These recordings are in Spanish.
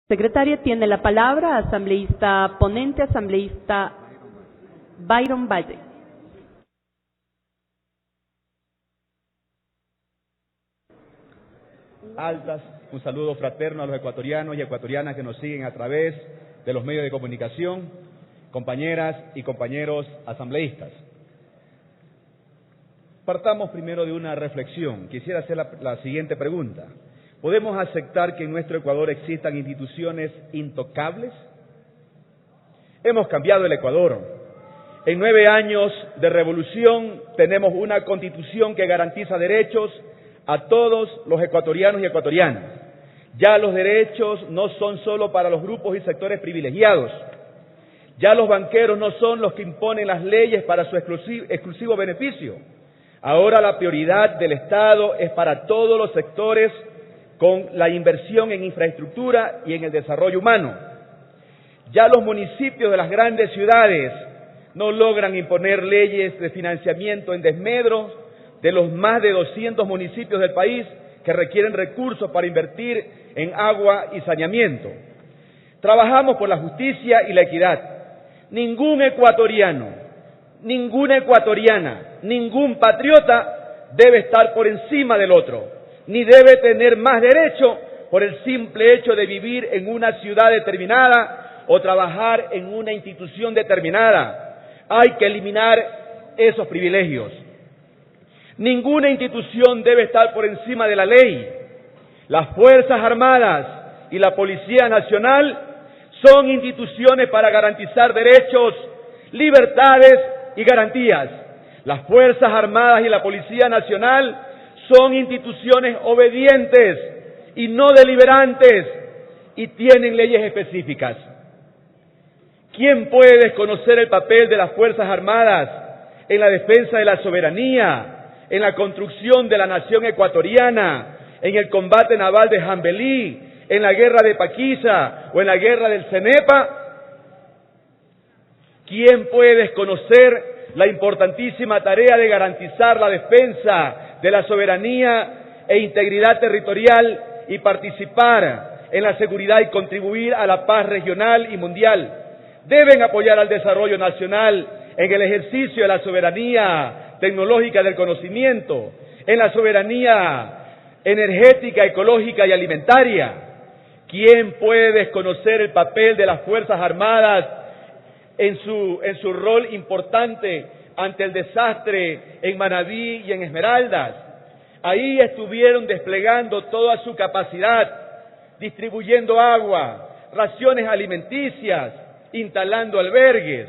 Secretaria, tiene la palabra, asambleísta ponente, asambleísta Byron Valle. Altas, un saludo fraterno a los ecuatorianos y ecuatorianas que nos siguen a través de los medios de comunicación, compañeras y compañeros asambleístas. Partamos primero de una reflexión. Quisiera hacer la siguiente pregunta. ¿Podemos aceptar que en nuestro Ecuador existan instituciones intocables? Hemos cambiado el Ecuador. En 9 años de revolución tenemos una constitución que garantiza derechos a todos los ecuatorianos y ecuatorianas. Ya los derechos no son solo para los grupos y sectores privilegiados. Ya los banqueros no son los que imponen las leyes para su exclusivo beneficio. Ahora la prioridad del Estado es para todos los sectores, con la inversión en infraestructura y en el desarrollo humano. Ya los municipios de las grandes ciudades no logran imponer leyes de financiamiento en desmedro de los más de 200 municipios del país que requieren recursos para invertir en agua y saneamiento. Trabajamos por la justicia y la equidad. Ningún ecuatoriano, ninguna ecuatoriana, ningún patriota debe estar por encima del otro, ni debe tener más derecho por el simple hecho de vivir en una ciudad determinada o trabajar en una institución determinada. Hay que eliminar esos privilegios. Ninguna institución debe estar por encima de la ley. Las Fuerzas Armadas y la Policía Nacional son instituciones para garantizar derechos, libertades y garantías. Las Fuerzas Armadas y la Policía Nacional son instituciones obedientes y no deliberantes y tienen leyes específicas. ¿Quién puede desconocer el papel de las Fuerzas Armadas en la defensa de la soberanía, en la construcción de la nación ecuatoriana, en el combate naval de Jambelí, en la guerra de Paquiza o en la guerra del Cenepa? ¿Quién puede desconocer la importantísima tarea de garantizar la defensa de la soberanía e integridad territorial y participar en la seguridad y contribuir a la paz regional y mundial? Deben apoyar al desarrollo nacional en el ejercicio de la soberanía tecnológica del conocimiento, en la soberanía energética, ecológica y alimentaria. ¿Quién puede desconocer el papel de las Fuerzas Armadas en su rol importante ante el desastre en Manabí y en Esmeraldas? Ahí estuvieron desplegando toda su capacidad, distribuyendo agua, raciones alimenticias, instalando albergues.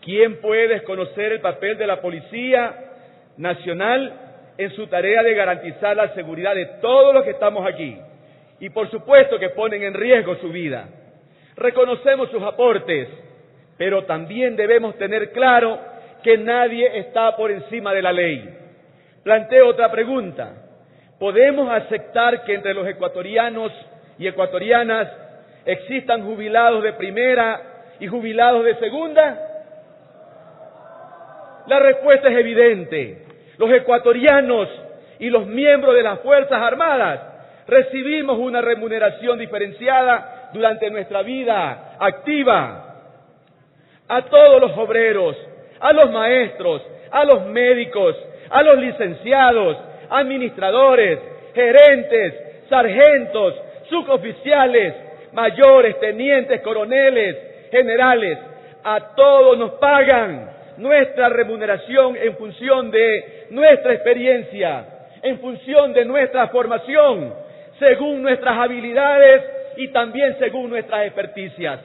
¿Quién puede desconocer el papel de la Policía Nacional en su tarea de garantizar la seguridad de todos los que estamos aquí? Y por supuesto que ponen en riesgo su vida. Reconocemos sus aportes, pero también debemos tener claro que nadie está por encima de la ley. Planteo otra pregunta. ¿Podemos aceptar que entre los ecuatorianos y ecuatorianas existan jubilados de primera y jubilados de segunda? La respuesta es evidente. Los ecuatorianos y los miembros de las Fuerzas Armadas recibimos una remuneración diferenciada durante nuestra vida activa. A todos los obreros, a los maestros, a los médicos, a los licenciados, administradores, gerentes, sargentos, suboficiales, mayores, tenientes, coroneles, generales, a todos nos pagan nuestra remuneración en función de nuestra experiencia, en función de nuestra formación, según nuestras habilidades y también según nuestras experticias.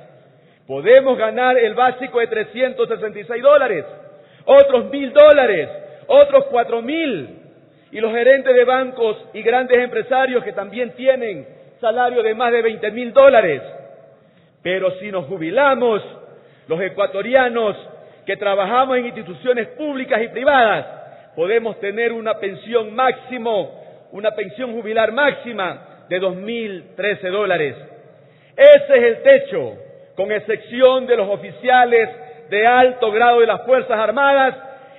Podemos ganar el básico de $366, otros $1,000, otros $4,000, y los gerentes de bancos y grandes empresarios que también tienen salario de más de $20,000. Pero si nos jubilamos, los ecuatorianos que trabajamos en instituciones públicas y privadas, podemos tener una pensión jubilar máxima de $2,013. Ese es el techo, con excepción de los oficiales de alto grado de las Fuerzas Armadas.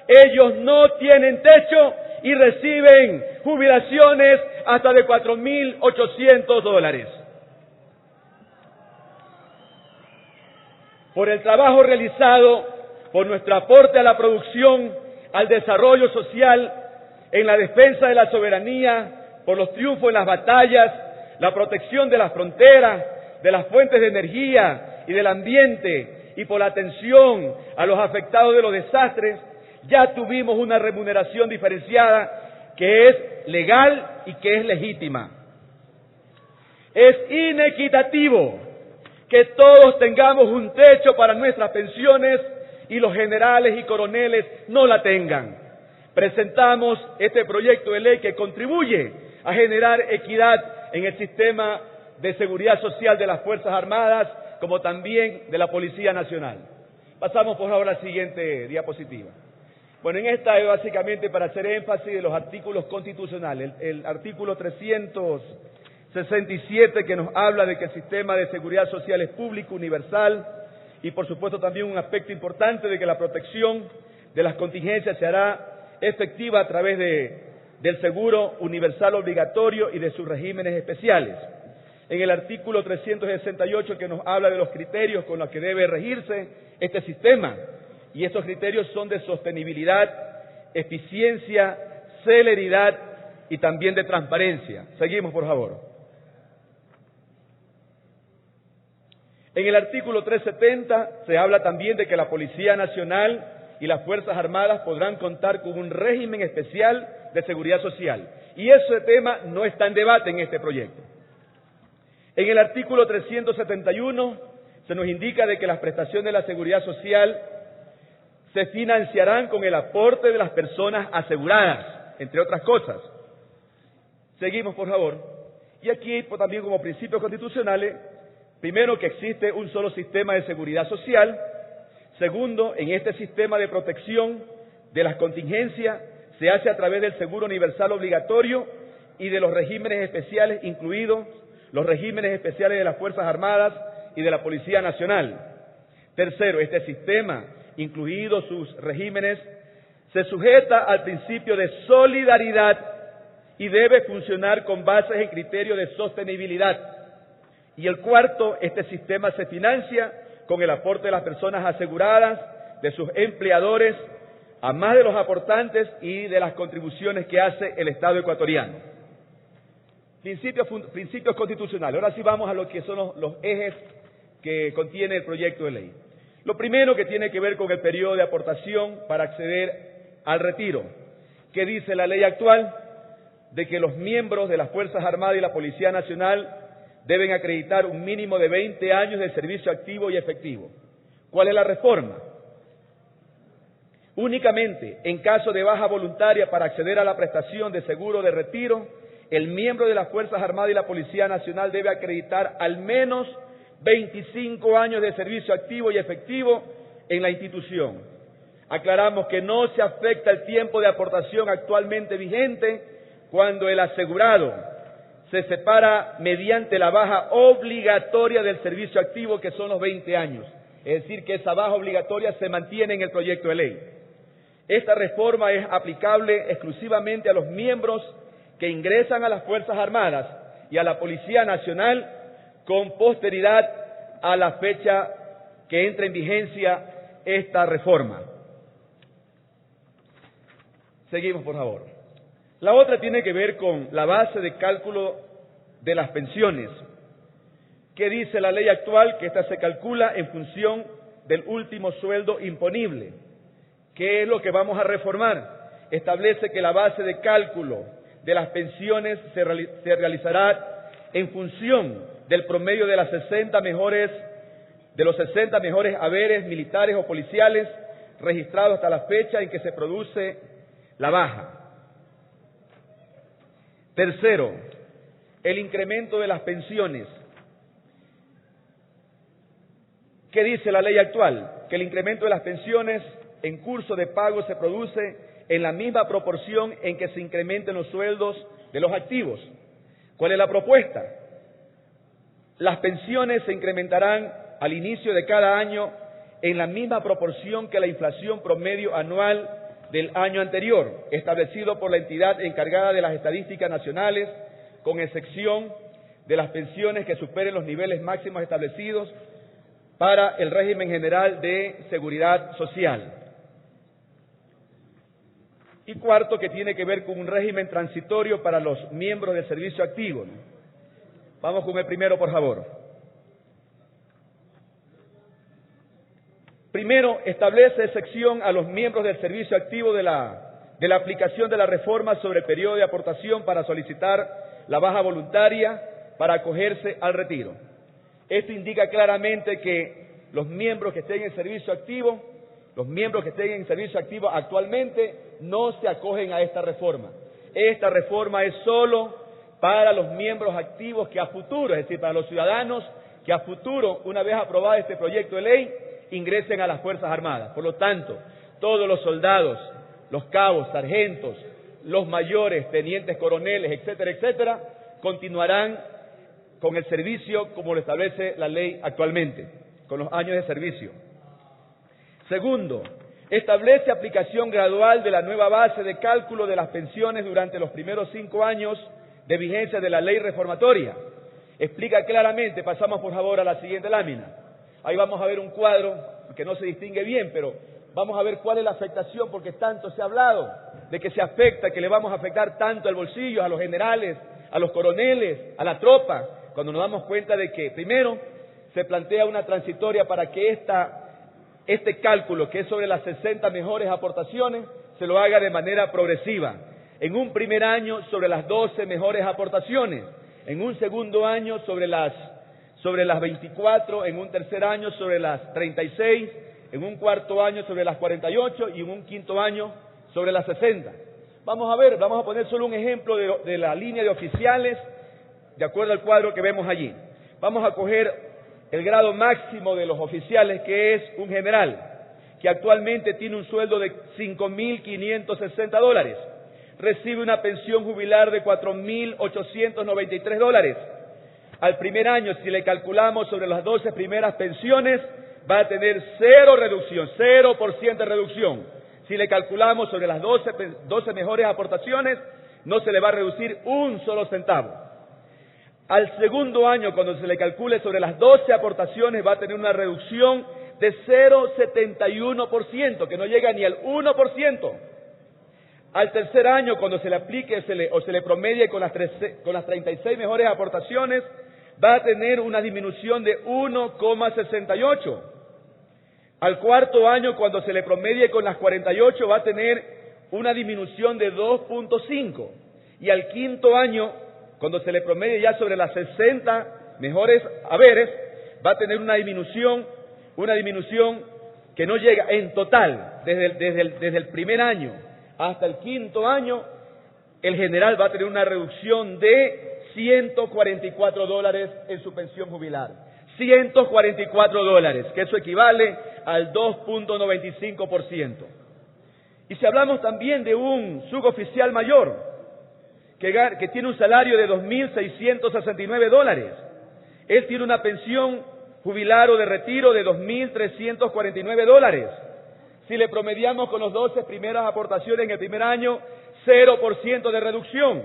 Ellos no tienen techo y reciben jubilaciones hasta de $4,800. por el trabajo realizado, por nuestro aporte a la producción, al desarrollo social, en la defensa de la soberanía, por los triunfos en las batallas, la protección de las fronteras, de las fuentes de energía y del ambiente, y por la atención a los afectados de los desastres, ya tuvimos una remuneración diferenciada que es legal y que es legítima. Es inequitativo que todos tengamos un techo para nuestras pensiones y los generales y coroneles no la tengan. Presentamos este proyecto de ley que contribuye a generar equidad en el sistema de seguridad social de las Fuerzas Armadas, como también de la Policía Nacional. Pasamos por ahora a la siguiente diapositiva. Bueno, en esta es básicamente para hacer énfasis de los artículos constitucionales. El artículo 367 que nos habla de que el sistema de seguridad social es público, universal, y por supuesto también un aspecto importante de que la protección de las contingencias se hará efectiva a través del seguro universal obligatorio y de sus regímenes especiales. En el artículo 368 que nos habla de los criterios con los que debe regirse este sistema, y estos criterios son de sostenibilidad, eficiencia, celeridad y también de transparencia. Seguimos, por favor. En el artículo 370 se habla también de que la Policía Nacional y las Fuerzas Armadas podrán contar con un régimen especial de seguridad social. Y ese tema no está en debate en este proyecto. En el artículo 371 se nos indica de que las prestaciones de la seguridad social se financiarán con el aporte de las personas aseguradas, entre otras cosas. Seguimos, por favor. Y aquí también como principios constitucionales, primero, que existe un solo sistema de seguridad social. Segundo, en este sistema de protección de las contingencias se hace a través del seguro universal obligatorio y de los regímenes especiales, incluidos los regímenes especiales de las Fuerzas Armadas y de la Policía Nacional. Tercero, este sistema, incluidos sus regímenes, se sujeta al principio de solidaridad y debe funcionar con bases en criterios de sostenibilidad. Y el cuarto, este sistema se financia con el aporte de las personas aseguradas, de sus empleadores, a más de los aportantes y de las contribuciones que hace el Estado ecuatoriano. Principios constitucionales. Ahora sí vamos a lo que son los ejes que contiene el proyecto de ley. Lo primero, que tiene que ver con el periodo de aportación para acceder al retiro. ¿Qué dice la ley actual? De que los miembros de las Fuerzas Armadas y la Policía Nacional deben acreditar un mínimo de 20 años de servicio activo y efectivo. ¿Cuál es la reforma? Únicamente en caso de baja voluntaria para acceder a la prestación de seguro de retiro, el miembro de las Fuerzas Armadas y la Policía Nacional debe acreditar al menos 25 años de servicio activo y efectivo en la institución. Aclaramos que no se afecta el tiempo de aportación actualmente vigente cuando el asegurado se separa mediante la baja obligatoria del servicio activo, que son los 20 años. Es decir, que esa baja obligatoria se mantiene en el proyecto de ley. Esta reforma es aplicable exclusivamente a los miembros que ingresan a las Fuerzas Armadas y a la Policía Nacional con posterioridad a la fecha que entra en vigencia esta reforma. Seguimos, por favor. La otra tiene que ver con la base de cálculo de las pensiones. ¿Qué dice la ley actual? Que esta se calcula en función del último sueldo imponible. ¿Qué es lo que vamos a reformar? Establece que la base de cálculo de las pensiones se realizará en función del promedio de los 60 mejores haberes militares o policiales registrados hasta la fecha en que se produce la baja. Tercero, el incremento de las pensiones. ¿Qué dice la ley actual? Que el incremento de las pensiones en curso de pago se produce en la misma proporción en que se incrementen los sueldos de los activos. ¿Cuál es la propuesta? Las pensiones se incrementarán al inicio de cada año en la misma proporción que la inflación promedio anual del año anterior, establecido por la entidad encargada de las estadísticas nacionales, con excepción de las pensiones que superen los niveles máximos establecidos para el régimen general de seguridad social. Y cuarto, que tiene que ver con un régimen transitorio para los miembros del servicio activo, ¿no? Vamos con el primero, por favor. Primero, establece excepción a los miembros del servicio activo de la aplicación de la reforma sobre el periodo de aportación para solicitar la baja voluntaria para acogerse al retiro. Esto indica claramente que los miembros que estén en servicio activo, actualmente no se acogen a esta reforma. Esta reforma es solo para los miembros activos que a futuro, es decir, para los ciudadanos que a futuro, una vez aprobado este proyecto de ley, ingresen a las Fuerzas Armadas. Por lo tanto, todos los soldados, los cabos, sargentos, los mayores, tenientes coroneles, etcétera, etcétera, continuarán con el servicio como lo establece la ley actualmente, con los años de servicio. Segundo, establece aplicación gradual de la nueva base de cálculo de las pensiones durante los primeros 5 años de vigencia de la ley reformatoria. Explica claramente, pasamos por favor a la siguiente lámina. Ahí vamos a ver un cuadro que no se distingue bien, pero vamos a ver cuál es la afectación, porque tanto se ha hablado de que se afecta, que le vamos a afectar tanto al bolsillo, a los generales, a los coroneles, a la tropa, cuando nos damos cuenta de que, primero, se plantea una transitoria para que este cálculo, que es sobre las 60 mejores aportaciones, se lo haga de manera progresiva. En un primer año sobre las 12 mejores aportaciones, en un segundo año sobre las 24, en un tercer año sobre las 36, en un cuarto año sobre las 48 y en un quinto año sobre las 60. Vamos a poner solo un ejemplo de la línea de oficiales de acuerdo al cuadro que vemos allí. Vamos a coger el grado máximo de los oficiales, que es un general, que actualmente tiene un sueldo de $5.560. Recibe una pensión jubilar de $4.893. Al primer año, si le calculamos sobre las 12 primeras pensiones, va a tener 0% de reducción. Si le calculamos sobre las 12 mejores aportaciones, no se le va a reducir un solo centavo. Al segundo año, cuando se le calcule sobre las 12 aportaciones, va a tener una reducción de 0,71%, que no llega ni al 1%. Al tercer año, cuando se le aplique se le promedie con las 36 mejores aportaciones, va a tener una disminución de 1,68. Al cuarto año, cuando se le promedie con las 48, va a tener una disminución de 2,5. Y al quinto año, cuando se le promedie ya sobre las 60 mejores haberes, va a tener una disminución que no llega en total, desde el primer año hasta el quinto año, el general va a tener una reducción de $144 en su pensión jubilar. $144, que eso equivale al 2,95%. Y si hablamos también de un suboficial mayor, que tiene un salario de $2.669, él tiene una pensión jubilar o de retiro de $2.349. Si le promediamos con los 12 primeras aportaciones en el primer año, 0% de reducción.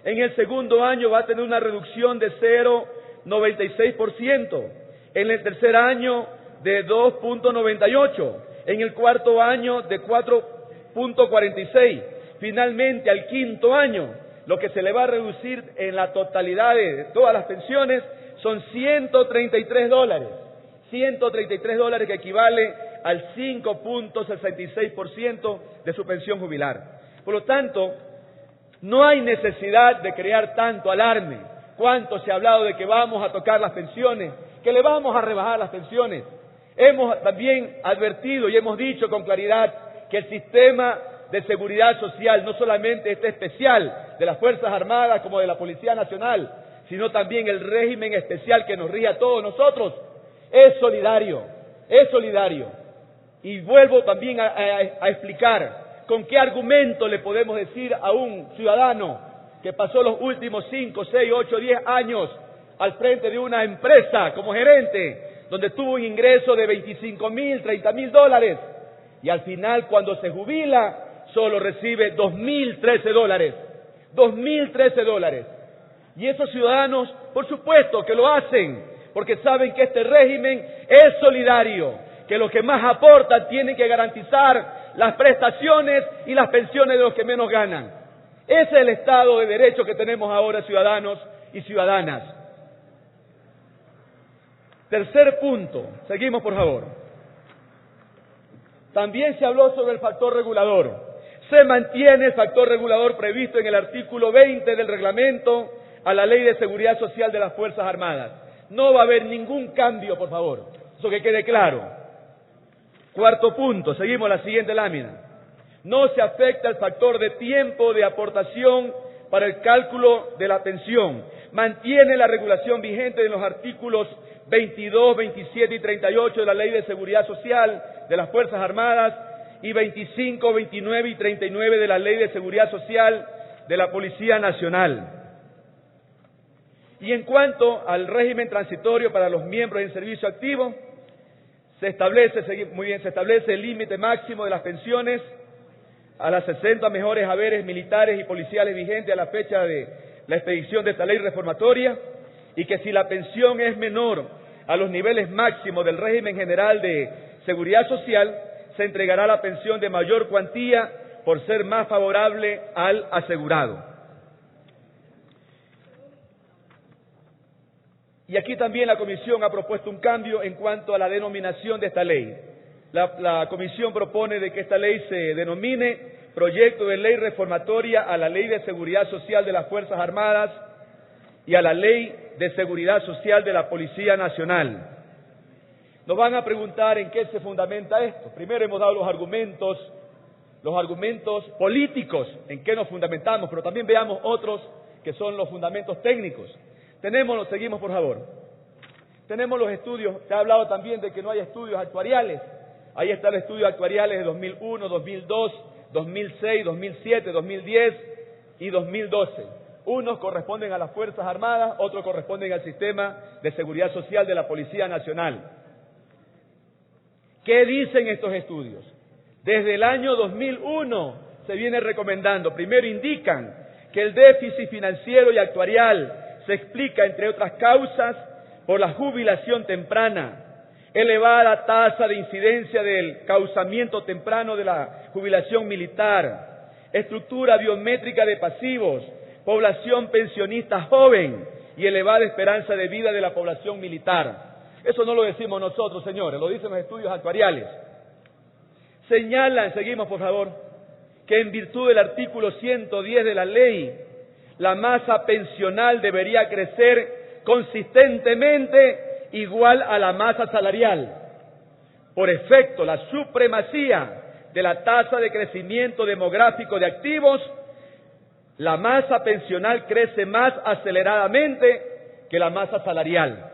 En el segundo año va a tener una reducción de 0,96%. En el tercer año de 2,98%. En el cuarto año de 4,46%. Finalmente, al quinto año, lo que se le va a reducir en la totalidad de todas las pensiones son $133. $133, que equivale al 5,66% de su pensión jubilar. Por lo tanto, no hay necesidad de crear tanto alarme. ¿Cuánto se ha hablado de que vamos a tocar las pensiones, que le vamos a rebajar las pensiones? Hemos también advertido y hemos dicho con claridad que el sistema de seguridad social, no solamente este especial de las Fuerzas Armadas como de la Policía Nacional, sino también el régimen especial que nos rige a todos nosotros, es solidario. Y vuelvo también a explicar con qué argumento le podemos decir a un ciudadano que pasó los últimos 5, 6, 8, 10 años al frente de una empresa como gerente, donde tuvo un ingreso de $25,000, $30,000, y al final, cuando se jubila, solo recibe $2,013. $2,013. Y esos ciudadanos, por supuesto que lo hacen porque saben que este régimen es solidario, que los que más aportan tienen que garantizar las prestaciones y las pensiones de los que menos ganan. Ese es el Estado de Derecho que tenemos ahora, ciudadanos y ciudadanas. Tercer punto, seguimos por favor. También se habló sobre el factor regulador. Se mantiene el factor regulador previsto en el artículo 20 del reglamento a la Ley de Seguridad Social de las Fuerzas Armadas. No va a haber ningún cambio, por favor. Eso que quede claro. Cuarto punto, seguimos la siguiente lámina. No se afecta el factor de tiempo de aportación para el cálculo de la pensión. Mantiene la regulación vigente en los artículos 22, 27 y 38 de la Ley de Seguridad Social de las Fuerzas Armadas y 25, 29 y 39 de la Ley de Seguridad Social de la Policía Nacional. Y en cuanto al régimen transitorio para los miembros en servicio activo, se establece el límite máximo de las pensiones a las 60 mejores haberes militares y policiales vigentes a la fecha de la expedición de esta ley reformatoria, y que si la pensión es menor a los niveles máximos del régimen general de seguridad social, se entregará la pensión de mayor cuantía por ser más favorable al asegurado. Y aquí también la Comisión ha propuesto un cambio en cuanto a la denominación de esta ley. La Comisión propone de que esta ley se denomine Proyecto de Ley Reformatoria a la Ley de Seguridad Social de las Fuerzas Armadas y a la Ley de Seguridad Social de la Policía Nacional. Nos van a preguntar en qué se fundamenta esto. Primero hemos dado los argumentos políticos, en qué nos fundamentamos, pero también veamos otros que son los fundamentos técnicos. Seguimos por favor. Tenemos los estudios, se ha hablado también de que no hay estudios actuariales. Ahí está el estudio actuariales de 2001, 2002, 2006, 2007, 2010 y 2012. Unos corresponden a las Fuerzas Armadas, otros corresponden al Sistema de Seguridad Social de la Policía Nacional. ¿Qué dicen estos estudios? Desde el año 2001 se viene recomendando. Primero indican que el déficit financiero y actuarial se explica, entre otras causas, por la jubilación temprana, elevada tasa de incidencia del causamiento temprano de la jubilación militar, estructura biométrica de pasivos, población pensionista joven y elevada esperanza de vida de la población militar. Eso no lo decimos nosotros, señores, lo dicen los estudios actuariales. Señalan, seguimos por favor, que en virtud del artículo 110 de la ley, la masa pensional debería crecer consistentemente igual a la masa salarial. Por efecto, la supremacía de la tasa de crecimiento demográfico de activos, la masa pensional crece más aceleradamente que la masa salarial.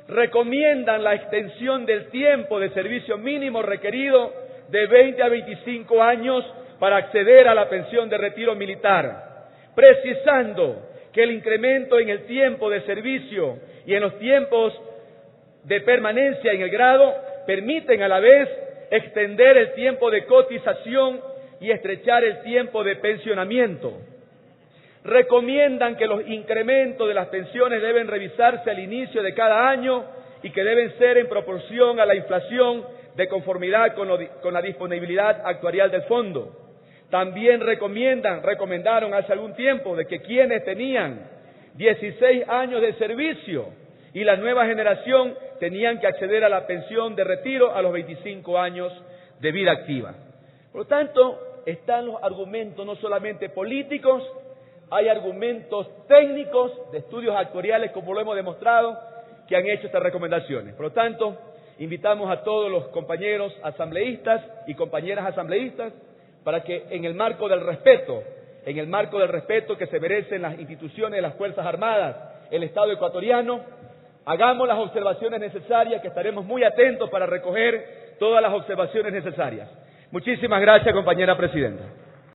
Recomiendan la extensión del tiempo de servicio mínimo requerido de 20 a 25 años para acceder a la pensión de retiro militar, precisando que el incremento en el tiempo de servicio y en los tiempos de permanencia en el grado permiten a la vez extender el tiempo de cotización y estrechar el tiempo de pensionamiento. Recomiendan que los incrementos de las pensiones deben revisarse al inicio de cada año y que deben ser en proporción a la inflación de conformidad con la disponibilidad actuarial del fondo. También recomendaron hace algún tiempo de que quienes tenían 16 años de servicio y la nueva generación tenían que acceder a la pensión de retiro a los 25 años de vida activa. Por lo tanto, están los argumentos no solamente políticos, hay argumentos técnicos de estudios actuariales, como lo hemos demostrado, que han hecho estas recomendaciones. Por lo tanto, invitamos a todos los compañeros asambleístas y compañeras asambleístas para que en el marco del respeto que se merecen las instituciones de las Fuerzas Armadas, el Estado ecuatoriano, hagamos las observaciones necesarias, que estaremos muy atentos para recoger todas las observaciones necesarias. Muchísimas gracias, compañera presidenta.